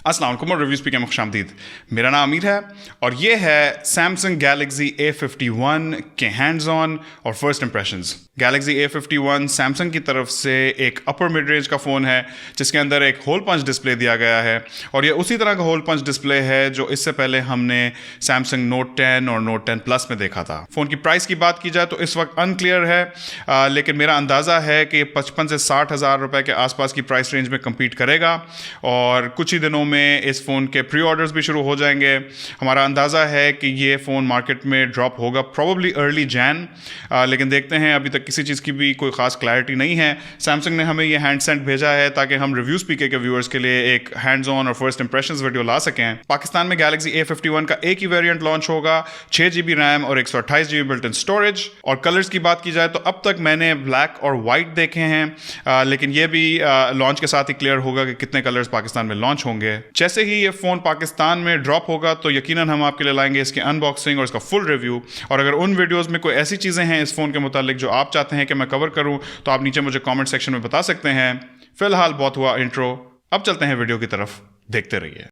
अस्सलाम वालेकुम और रिव्यूज़ पी के खुशामदीद। मेरा नाम अमीर है और ये है सैमसंग गैलेक्सी A51 के हैंड्स ऑन और first impressions. Galaxy A51 Samsung की तरफ से एक अपर मिड रेंज का फ़ोन है जिसके अंदर एक होल पंच डिस्प्ले दिया गया है और ये उसी तरह का होल पंच डिस्प्ले है जो इससे पहले हमने सैमसंग नोट 10 और नोट 10 प्लस में देखा था। फ़ोन की प्राइस की बात की जाए तो इस वक्त अनक्लियर है, लेकिन मेरा अंदाज़ा है कि 55 से 60 हज़ार रुपये के आसपास की प्राइस रेंज में कम्पीट करेगा और कुछ ही दिनों में इस फ़ोन के प्री ऑर्डर्स भी शुरू हो जाएंगे। हमारा अंदाज़ा है कि ये फ़ोन मार्केट में ड्रॉप होगा प्रॉब्ली अर्ली जैन, लेकिन देखते हैं, अभी तक किसी चीज़ की भी कोई ख़ास क्लैरिटी नहीं है। सैमसंग ने हमें ये हैंडसेट भेजा है ताकि हम रिव्यूज़ पीके के व्यूअर्स के लिए एक हैंड्स ऑन और फर्स्ट इंप्रेशंस वीडियो ला सकें। पाकिस्तान में गैलेक्सी A51 का एक ही वेरिएंट लॉन्च होगा, 6 GB रैम और 128 GB बिल्ट इन स्टोरेज। और कलर्स की बात की जाए तो अब तक मैंने ब्लैक और वाइट देखे हैं, लेकिन ये भी लॉन्च के साथ ही क्लियर होगा कि कितने कलर्स पाकिस्तान में लॉन्च होंगे। जैसे ही ये फ़ोन पाकिस्तान में ड्रॉप होगा तो यकीनन हम आपके लिए लाएंगे इसकी अनबॉक्सिंग और इसका फुल रिव्यू। और अगर उन वीडियोस में कोई ऐसी चीज़ें हैं इस फ़ोन के मुतालिक जो आप चाहते हैं कि मैं कवर करूं तो आप नीचे मुझे कमेंट सेक्शन में बता सकते हैं। फिलहाल बहुत हुआ इंट्रो, अब चलते हैं वीडियो की तरफ, देखते रहिए।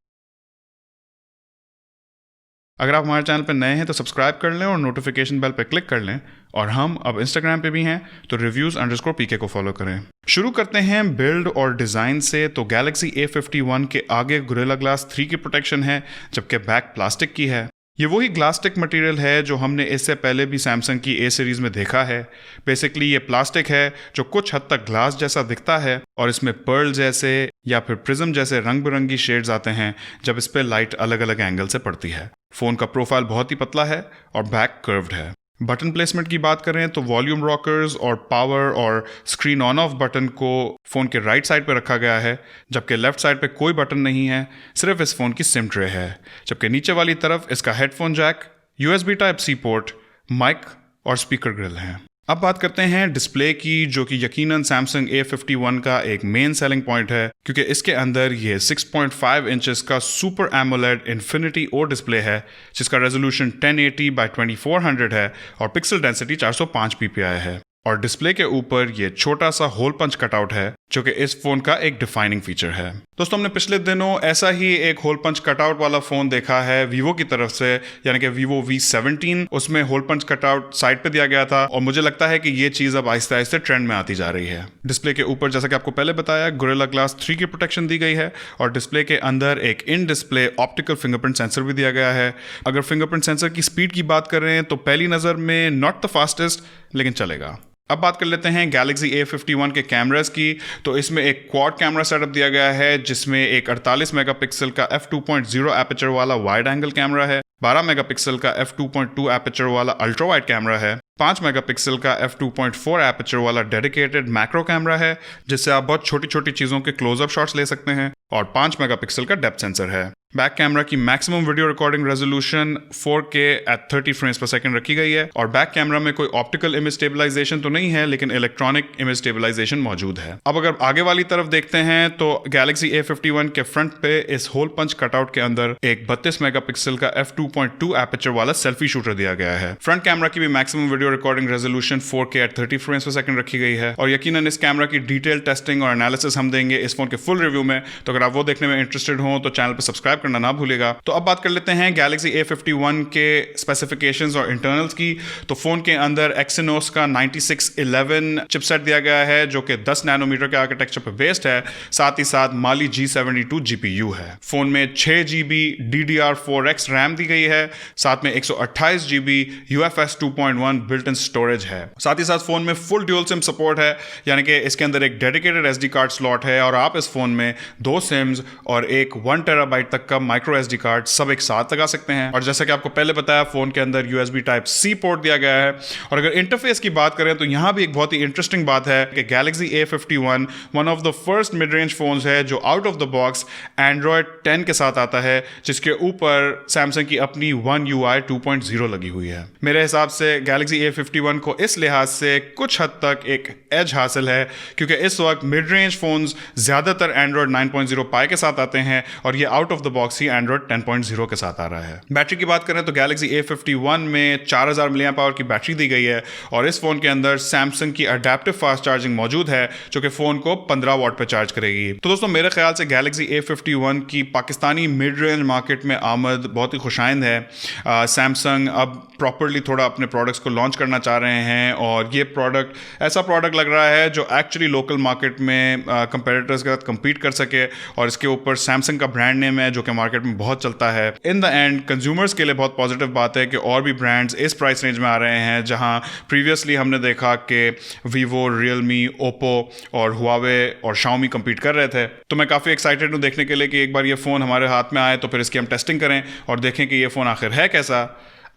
अगर आप हमारे चैनल पर नए हैं तो सब्सक्राइब कर लें और नोटिफिकेशन बेल पर क्लिक कर लें, और हम अब इंस्टाग्राम पे भी हैं तो reviews_pk को फॉलो करें। शुरू करते हैं बिल्ड और डिज़ाइन से। तो गैलेक्सी A51 के आगे गोरिल्ला ग्लास 3 की प्रोटेक्शन है जबकि बैक प्लास्टिक की है। ये वही ग्लास्टिक मटेरियल है जो हमने इससे पहले भी सैमसंग की A सीरीज़ में देखा है। बेसिकली ये प्लास्टिक है जो कुछ हद तक ग्लास जैसा दिखता है और इसमें पर्ल जैसे या फिर प्रिज्म जैसे रंग बिरंगी शेड्स आते हैं जब इस पर लाइट अलग अलग एंगल से पड़ती है। फ़ोन का प्रोफाइल बहुत ही पतला है और बैक कर्व्ड है। बटन प्लेसमेंट की बात करें तो वॉल्यूम रॉकर्स और पावर और स्क्रीन ऑन ऑफ बटन को फ़ोन के राइट साइड पर रखा गया है, जबकि लेफ्ट साइड पे कोई बटन नहीं है, सिर्फ इस फ़ोन की सिम ट्रे है। जबकि नीचे वाली तरफ इसका headphone jack, USB Type-C port, mic और स्पीकर ग्रिल हैं। अब बात करते हैं डिस्प्ले की, जो कि यकीनन सैमसंग A51 का एक मेन सेलिंग पॉइंट है, क्योंकि इसके अंदर ये 6.5 इंचेस का super AMOLED infinity O display है जिसका रेजोल्यूशन 1080x2400 है और पिक्सल डेंसिटी 405 ppi है। और डिस्प्ले के ऊपर ये छोटा सा होल पंच कटआउट है जो कि इस फोन का एक डिफाइनिंग फीचर है। दोस्तों, हमने पिछले दिनों ऐसा ही एक होल पंच कटआउट वाला फोन देखा है वीवो की तरफ से, यानी कि वीवो V17। उसमें होल पंच कटआउट साइड पे दिया गया था और मुझे लगता है कि ये चीज अब आहिस्ते आहिस्ते ट्रेंड में आती जा रही है। डिस्प्ले के ऊपर, जैसा कि आपको पहले बताया, गोरिल्ला ग्लास 3 की प्रोटेक्शन दी गई है और डिस्प्ले के अंदर एक in display optical fingerprint sensor भी दिया गया है। अगर फिंगरप्रिंट सेंसर की स्पीड की बात करें तो पहली नजर में नॉट द फास्टेस्ट, लेकिन चलेगा। अब बात कर लेते हैं गैलेक्सी A51 के कैमरास की। तो इसमें एक क्वाड कैमरा सेटअप दिया गया है जिसमें एक 48 मेगापिक्सल का f2.0 एपर्चर वाला वाइड एंगल कैमरा है, 12 मेगापिक्सल का f2.2 एपर्चर वाला अल्ट्रा वाइड कैमरा है, 5 मेगापिक्सल का f2.4 एपर्चर वाला डेडिकेटेड मैक्रो कैमरा है जिससे आप बहुत छोटी छोटी चीज़ों के क्लोजअप शॉट्स ले सकते हैं, और 5 मेगापिक्सल का डेप्थ सेंसर है। बैक कैमरा की maximum video recording resolution 4K at 30 frames पर सेकंड रखी गई है और बैक कैमरा में कोई ऑप्टिकल इमेज स्टेबलाइजेशन तो नहीं है, लेकिन इलेक्ट्रॉनिक इमेज स्टेबलाइजेशन मौजूद है। अब अगर आगे वाली तरफ देखते हैं तो गैलेक्सी A51 के फ्रंट पे इस होल पंच कटआउट के अंदर एक 32 मेगापिक्सल का f2.2 एपर्चर वाला सेल्फी शूटर दिया गया है। फ्रंट कैमरा की भी maximum video recording resolution 4K at 30 frames पर सेकंड रखी गई है और यकीनन इस कैमरा की डिटेल टेस्टिंग और एनालिसिस हम देंगे इस फोन के फुल रिव्यू में, तो अगर आप वो देखने में इंटरेस्टेड हो तो चैनल पर सब्सक्राइब करना ना भूलेगा। तो अब बात कर लेते हैं गैलेक्सी A51 के स्पेसिफिकेशंस और इंटरनल्स की। तो फोन के अंदर Exynos का 9611 चिपसेट दिया गया है जो कि 10 नैनोमीटर के आर्किटेक्चर पर बेस्ड है, साथ ही साथ Mali G72 GPU है। फोन में 6 GB DDR4X रैम दी गई है, साथ में 128 GB UFS 2.1 built in storage है। साथ ही साथ फोन में फुल ड्यूल सिम सपोर्ट है, यानी कि इसके अंदर एक डेडिकेटेड SD कार्ड स्लॉट है और आप इस फोन में 2 सिम्स और एक 1 टेराबाइट तक का माइक्रो SD कार्ड सब एक साथ लगा सकते हैं। और जैसा कि आपको पहले बताया, फोन के अंदर USB Type-C पोर्ट दिया गया है। और अगर इंटरफेस की बात करें तो यहां भी एक बहुत ही इंटरेस्टिंग बात है कि Galaxy A51 one of the first mid range phones है जो out of the box Android 10 के साथ आता है, जिसके ऊपर सैमसंग की अपनी One UI 2.0 लगी हुई है। मेरे हिसाब से गैलेक्सी A51 को इस लिहाज से कुछ हद तक एक एज हासिल है, क्योंकि इस वक्त मिड रेंज फोन्स ज्यादातर Android 9.0 पाई के साथ आते हैं और ये out of the box he Android 10.0 के साथ आ रहा है। बैटरी की बात करें तो Galaxy A51 में 4000 मिलियन पावर की बैटरी दी गई है और इस फोन के अंदर सैमसंग की अडेप्टिव फास्ट चार्जिंग मौजूद है जो कि फोन को 15 वॉट पे चार्ज करेगी। तो दोस्तों मेरे ख्याल से Galaxy A51 की पाकिस्तानी मिड रेंज मार्केट में आमद बहुत ही खुशाइंद है। सैमसंग अब प्रॉपरली थोड़ा अपने प्रोडक्ट्स को लॉन्च करना चाह रहे हैं और ये प्रोडक्ट ऐसा प्रोडक्ट लग रहा है जो एक्चुअली लोकल मार्केट में कंपेटिटर्स के साथ compete कर सके और इसके ऊपर सैमसंग का ब्रांड नेम है जो कि मार्केट में बहुत चलता है। इन द एंड कंज्यूमर्स के लिए बहुत पॉजिटिव बात है कि और भी ब्रांड्स इस प्राइस रेंज में आ रहे हैं, जहां प्रीवियसली हमने देखा कि वीवो, रियलमी, ओप्पो और हुआवे और शाओमी compete कर रहे थे। तो मैं काफ़ी एक्साइटेड हूँ देखने के लिए कि एक बार ये फ़ोन हमारे हाथ में आए तो फिर इसकी हम टेस्टिंग करें और देखें कि ये फ़ोन आखिर है कैसा।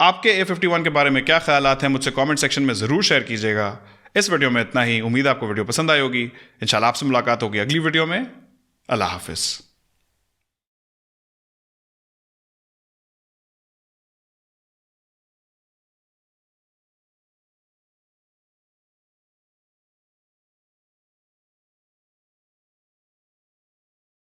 आपके A51 के बारे में क्या ख्यालात हैं मुझसे कमेंट सेक्शन में ज़रूर शेयर कीजिएगा। इस वीडियो में इतना ही। उम्मीद है आपको वीडियो पसंद आई होगी। इंशाल्लाह आपसे मुलाकात होगी अगली वीडियो में। अल्लाह हाफिज़।